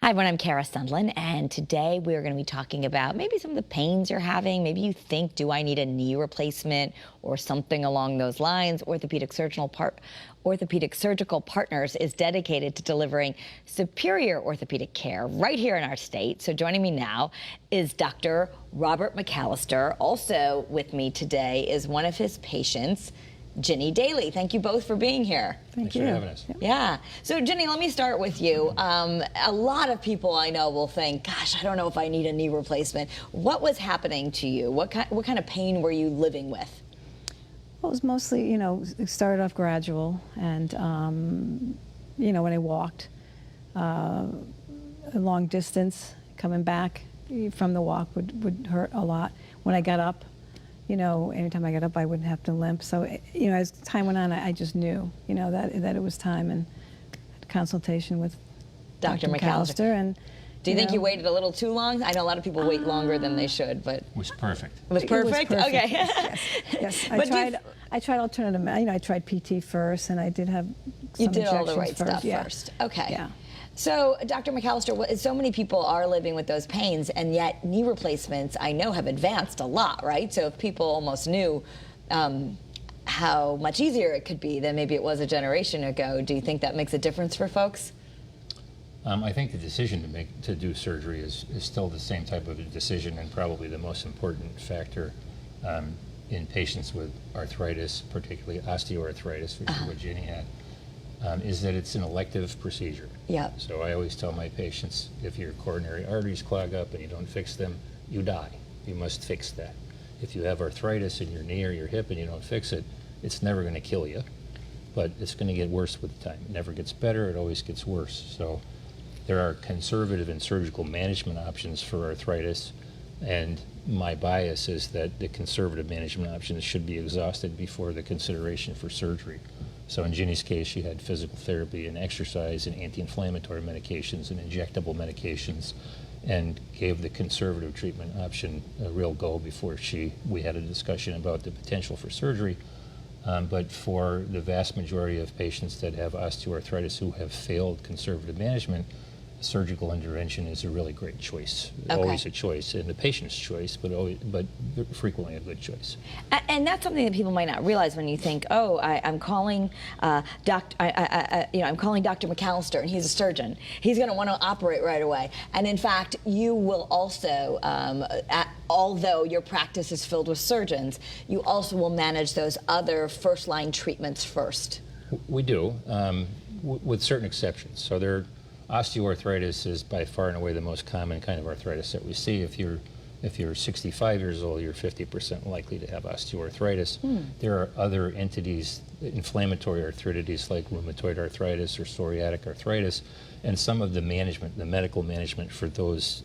Hi, everyone. I'm Kara Sundlin, and today we are going to be talking about maybe some of the pains you're having. Maybe you think, do I need a knee replacement or something along those lines? Orthopedic Surgical Partners is dedicated to delivering superior orthopedic care right here in our state. So joining me now is Dr. Robert McAllister. Also with me today is one of his patients, Ginny Daly. Thank you both for being here. Thanks for having us. Yeah. So, Ginny, let me start with you. A lot of people I know will think, gosh, I don't know if I need a knee replacement. What was happening to you? What kind of pain were you living with? Well, it was mostly, it started off gradual. And, when I walked a long distance, coming back from the walk would hurt a lot. When I got up, anytime I got up, I wouldn't have to limp. So, as time went on, I just knew, that it was time, and had consultation with Dr. McAllister. And do you think you waited a little too long? I know a lot of people wait longer than they should, but it was perfect. It was perfect? Okay. Yes. I tried alternative. I tried PT first, and I did have some You did all the injections right stuff yeah. first. Okay. Yeah. So, Dr. McAllister, so many people are living with those pains, and yet knee replacements, I know, have advanced a lot, right? So if people almost knew how much easier it could be than maybe it was a generation ago, do you think that makes a difference for folks? I think the decision to do surgery is still the same type of a decision, and probably the most important factor in patients with arthritis, particularly osteoarthritis, which is what Ginny had. Is that it's an elective procedure. Yeah. So I always tell my patients, if your coronary arteries clog up and you don't fix them, you die. You must fix that. If you have arthritis in your knee or your hip and you don't fix it, it's never going to kill you, but it's going to get worse with time. It never gets better, it always gets worse. So there are conservative and surgical management options for arthritis, and my bias is that the conservative management options should be exhausted before the consideration for surgery. So in Ginny's case, she had physical therapy and exercise and anti-inflammatory medications and injectable medications, and gave the conservative treatment option a real go before we had a discussion about the potential for surgery. But for the vast majority of patients that have osteoarthritis who have failed conservative management, surgical intervention is a really great choice. Okay. Always a choice, and the patient's choice, but frequently a good choice. And that's something that people might not realize when you think, oh, I'm calling I'm calling Dr. McAllister, and he's a surgeon. He's going to want to operate right away. And in fact, you will also, although your practice is filled with surgeons, you also will manage those other first-line treatments first. We do, with certain exceptions. So osteoarthritis is by far and away the most common kind of arthritis that we see. If you're 65 years old, you're 50% likely to have osteoarthritis. There are other entities, inflammatory arthritides like rheumatoid arthritis or psoriatic arthritis, and some of the management, the medical management for those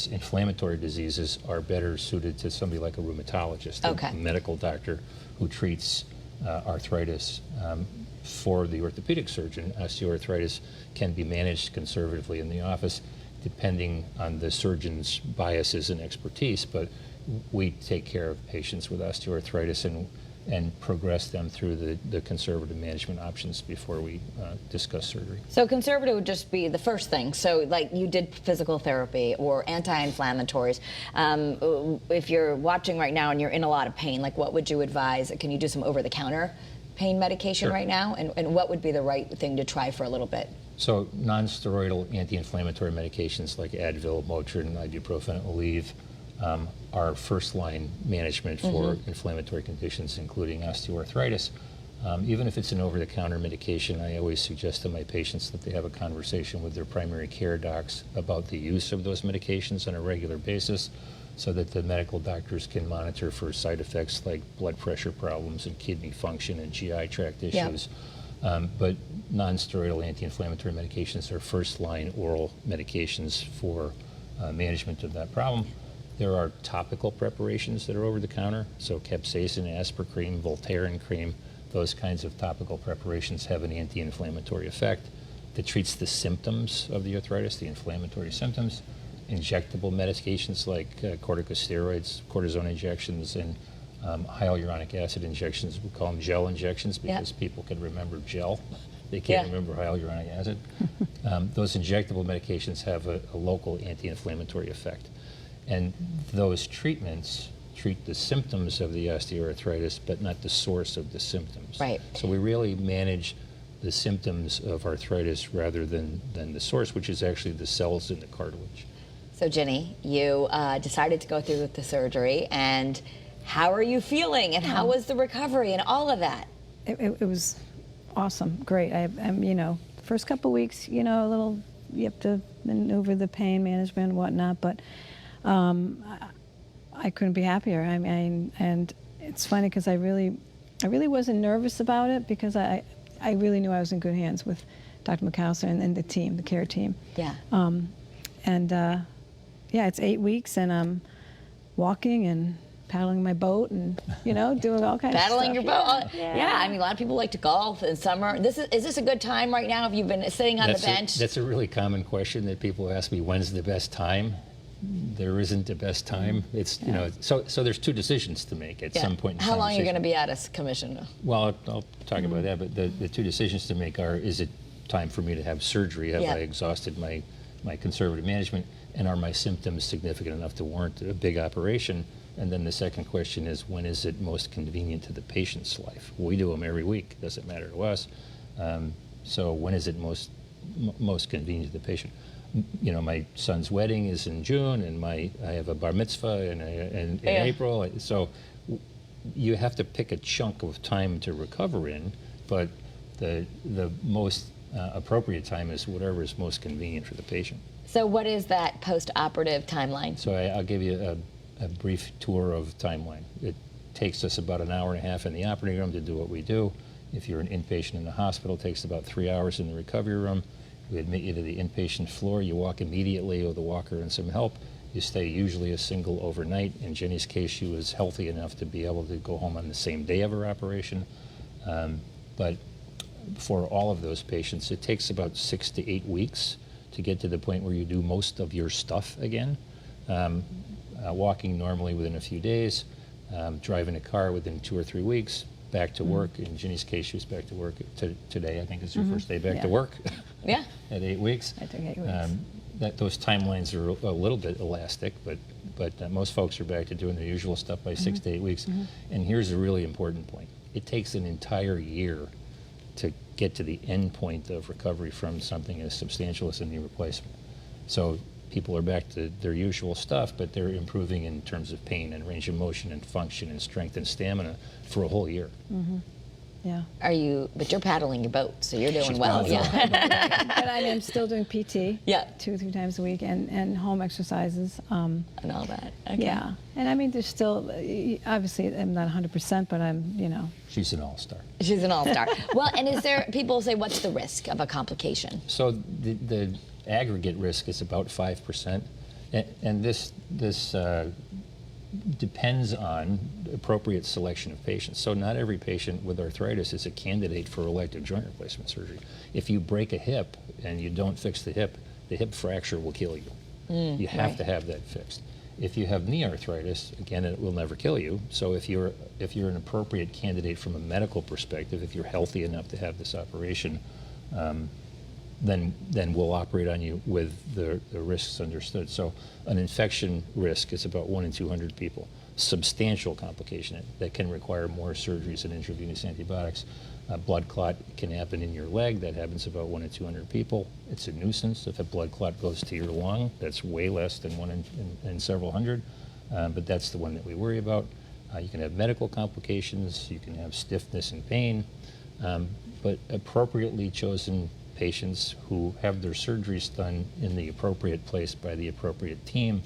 inflammatory diseases are better suited to somebody like a rheumatologist, a medical doctor who treats arthritis. For the orthopedic surgeon, osteoarthritis can be managed conservatively in the office depending on the surgeon's biases and expertise, but we take care of patients with osteoarthritis and progress them through the conservative management options before we discuss surgery. So conservative would just be the first thing. So like you did physical therapy or anti-inflammatories. If you're watching right now and you're in a lot of pain, like what would you advise? Can you do some over-the-counter pain medication right now? And what would be the right thing to try for a little bit? So non-steroidal anti-inflammatory medications like Advil, Motrin, ibuprofen, Aleve are first-line management for inflammatory conditions, including osteoarthritis. Even if it's an over-the-counter medication, I always suggest to my patients that they have a conversation with their primary care docs about the use of those medications on a regular basis, so that the medical doctors can monitor for side effects like blood pressure problems and kidney function and GI tract issues. But non-steroidal anti-inflammatory medications are first-line oral medications for management of that problem. There are topical preparations that are over-the-counter, so capsaicin, aspercreme, Voltaren cream, those kinds of topical preparations have an anti-inflammatory effect that treats the symptoms of the arthritis, the inflammatory symptoms. Injectable medications like corticosteroids, cortisone injections, and hyaluronic acid injections. We call them gel injections because people can remember gel. They can't Yeah. remember hyaluronic acid. Those injectable medications have a local anti-inflammatory effect. And those treatments treat the symptoms of the osteoarthritis, but not the source of the symptoms. Right. So we really manage the symptoms of arthritis rather than the source, which is actually the cells in the cartilage. So Ginny, you decided to go through with the surgery, and how are you feeling, and how was the recovery and all of that? It was awesome, great. I'm, you know, first couple weeks, you know, a little, you have to maneuver the pain management and whatnot, but I couldn't be happier. I mean, and it's funny because I really wasn't nervous about it because I really knew I was in good hands with Dr. McAllister and the team, the care team. Yeah. Yeah, it's 8 weeks, and I'm walking and paddling my boat, and you know, doing all kinds of stuff. Paddling your boat. Yeah. I mean, a lot of people like to golf in summer. Is this a good time right now? Have you been sitting on the bench? That's a really common question that people ask me, when's the best time? There isn't a best time. It's, you know, so there's two decisions to make at some point in time. How long are you going to be at us, Commissioner? Well, I'll talk about that, but the two decisions to make are, is it time for me to have surgery? Have I exhausted my conservative management? And are my symptoms significant enough to warrant a big operation? And then the second question is, when is it most convenient to the patient's life? We do them every week. Doesn't matter to us. So when is it most convenient to the patient? You know, my son's wedding is in June, and I have a bar mitzvah in April. So you have to pick a chunk of time to recover in, but the most appropriate time is whatever is most convenient for the patient. So what is that post-operative timeline? So I'll give you a brief tour of timeline. It takes us about an hour and a half in the operating room to do what we do. If you're an inpatient in the hospital, it takes about 3 hours in the recovery room. We admit you to the inpatient floor. You walk immediately with a walker and some help. You stay usually a single overnight. In Jenny's case, she was healthy enough to be able to go home on the same day of her operation. But for all of those patients, it takes about 6 to 8 weeks to get to the point where you do most of your stuff again. Walking normally within a few days, driving a car within 2 or 3 weeks, back to work. In Ginny's case, she was back to work today. I think it's her first day back to work. Yeah. At 8 weeks. I took 8 weeks. Those timelines are a little bit elastic, but most folks are back to doing their usual stuff by 6 to 8 weeks. And here's a really important point. It takes an entire year to get to the end point of recovery from something as substantial as a knee replacement. So people are back to their usual stuff, but they're improving in terms of pain and range of motion and function and strength and stamina for a whole year. Yeah. But you're paddling your boat, so you're doing She's well. paddling Yeah. But I'm still doing PT. Yeah. 2 or 3 times a week, and home exercises. And all that. Okay. Yeah. And I mean, there's still, obviously, I'm not 100%, but I'm, you know. She's an all-star. She's an all-star. Well, and is there, people say, what's the risk of a complication? So the aggregate risk is about 5%. And this depends on appropriate selection of patients. So not every patient with arthritis is a candidate for elective joint replacement surgery. If you break a hip and you don't fix the hip fracture will kill you. You have to have that fixed. If you have knee arthritis, again, it will never kill you. So if you're an appropriate candidate from a medical perspective, if you're healthy enough to have this operation, then we'll operate on you with the risks understood. So an infection risk is about 1 in 200 people. Substantial complication that can require more surgeries and intravenous antibiotics. Blood clot can happen in your leg. That happens about 1 in 200 people. It's a nuisance. If a blood clot goes to your lung, that's way less than 1 in several hundred. But that's the one that we worry about. You can have medical complications. You can have stiffness and pain. But appropriately chosen patients who have their surgeries done in the appropriate place by the appropriate team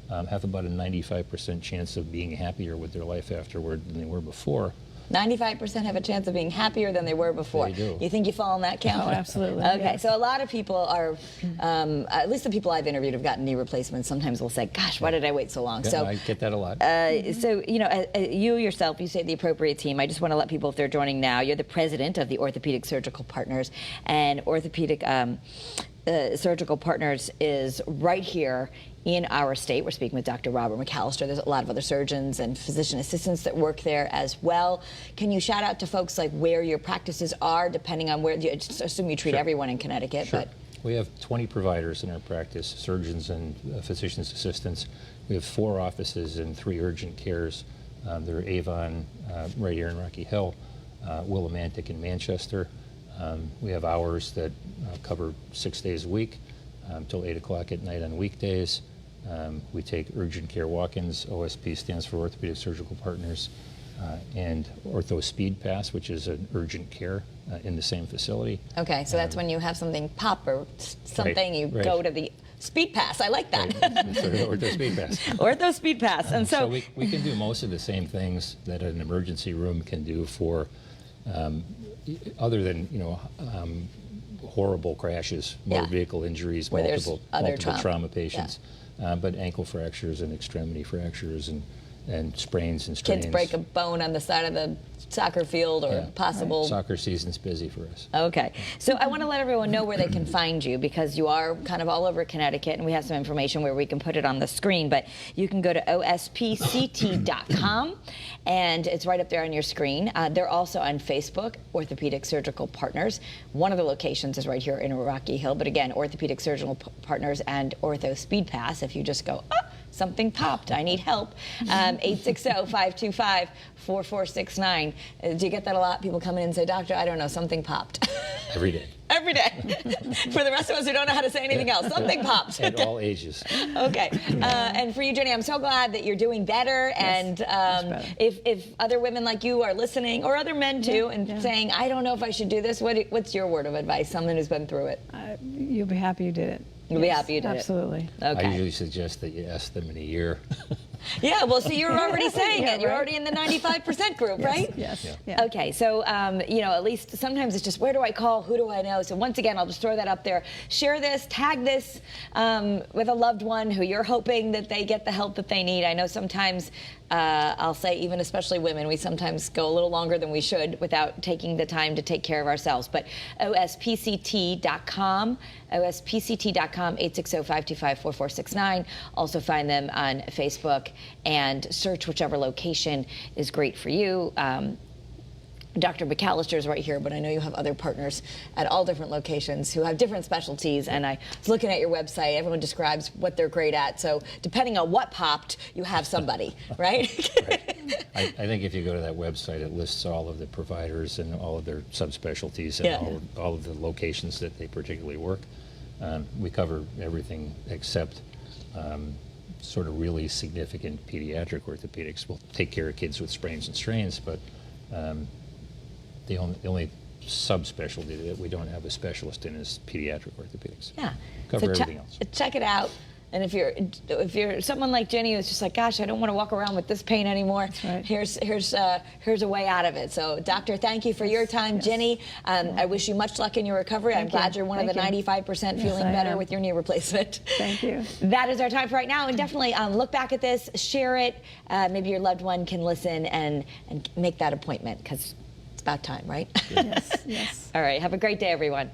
have about a 95% chance of being happier with their life afterward than they were before. 95% have a chance of being happier than they were before. They do. You think you fall in that camp? Oh, absolutely. Okay, yes. so a lot of people are, at least the people I've interviewed have gotten knee replacements. Sometimes will say, gosh, why did I wait so long? Yeah, So I get that a lot. So, you know, you yourself, you say the appropriate team. I just want to let people, if they're joining now, you're the president of the Orthopedic Surgical Partners, and orthopedic Surgical Partners is right here in our state. We're speaking with Dr. Robert McAllister. There's a lot of other surgeons and physician assistants that work there as well. Can you shout out to folks like where your practices are, depending on where, I just assume you treat Sure. everyone in Connecticut, Sure. but We have 20 providers in our practice, surgeons and physician's assistants. We have 4 offices and 3 urgent cares. They're Avon, right here in Rocky Hill, Willimantic in Manchester. We have hours that cover 6 days a week till 8 o'clock at night on weekdays. We take urgent care walk-ins. OSP stands for Orthopedic Surgical Partners, and Ortho Speed Pass, which is an urgent care in the same facility. okay, so that's when you have something pop or something, you right. go to the Speed Pass. I like that. Sort of Ortho Speed Pass. Ortho Speed Pass. And So we can do most of the same things that an emergency room can do for, other than, horrible crashes, motor Yeah. vehicle injuries, Where there's multiple other trauma trauma. patients, but ankle fractures and extremity fractures and sprains and strains. kids break a bone on the side of the soccer field or Yeah. possible. Soccer season's busy for us. Okay, so I want to let everyone know where they can find you, because you are kind of all over Connecticut, and we have some information where we can put it on the screen, but you can go to ospct.com, and it's right up there on your screen. They're also on Facebook, Orthopedic Surgical Partners. One of the locations is right here in Rocky Hill, but again, Orthopedic Surgical Partners and Ortho Speed Pass. If you just go, something popped, I need help, 860-525-4469. Do you get that a lot? People come in and say, doctor, I don't know, something popped. Every day. Every day. For the rest of us who don't know how to say anything else, something popped. At all ages. Okay. And for you, Jenny, I'm so glad that you're doing better. Yes, And much better. if other women like you are listening, or other men too, and yeah. saying, I don't know if I should do this, what's your word of advice? Someone who's been through it. You'll be happy you did it. You'll be happy you did it. Absolutely. Okay. I usually suggest that you ask them in a year. Yeah, well, see, you're already saying Yeah, it. You're right. already in the 95% group, right? Yes. Yeah. Yeah. Okay, so, at least sometimes it's just, where do I call? Who do I know? So once again, I'll just throw that up there. Share this, tag this with a loved one who you're hoping that they get the help that they need. I know sometimes, I'll say, even especially women, we sometimes go a little longer than we should without taking the time to take care of ourselves. But ospct.com, 860-525-4469. Also find them on Facebook and search whichever location is great for you. Dr. McAllister is right here, but I know you have other partners at all different locations who have different specialties. And I was looking at your website. Everyone describes what they're great at. So depending on what popped, you have somebody, right? Right. I think if you go to that website, it lists all of the providers and all of their subspecialties and Yeah. all of the locations that they particularly work. We cover everything except sort of really significant pediatric orthopedics. We'll take care of kids with sprains and strains, but the only subspecialty that we don't have a specialist in is pediatric orthopedics. Yeah. Cover So everything else. Check it out. And if you're someone like Jenny who's just like, gosh, I don't want to walk around with this pain anymore. That's right. Here's a way out of it. So, doctor, thank you for your time, Yes. Jenny. I wish you much luck in your recovery. I'm Thank glad you. you're one of the Thank you. 95% Yes, feeling I better am. with your knee replacement. Thank you. That is our time for right now, and definitely look back at this, share it. Maybe your loved one can listen and make that appointment, because it's about time, right? Yes. Yes. All right. Have a great day, everyone.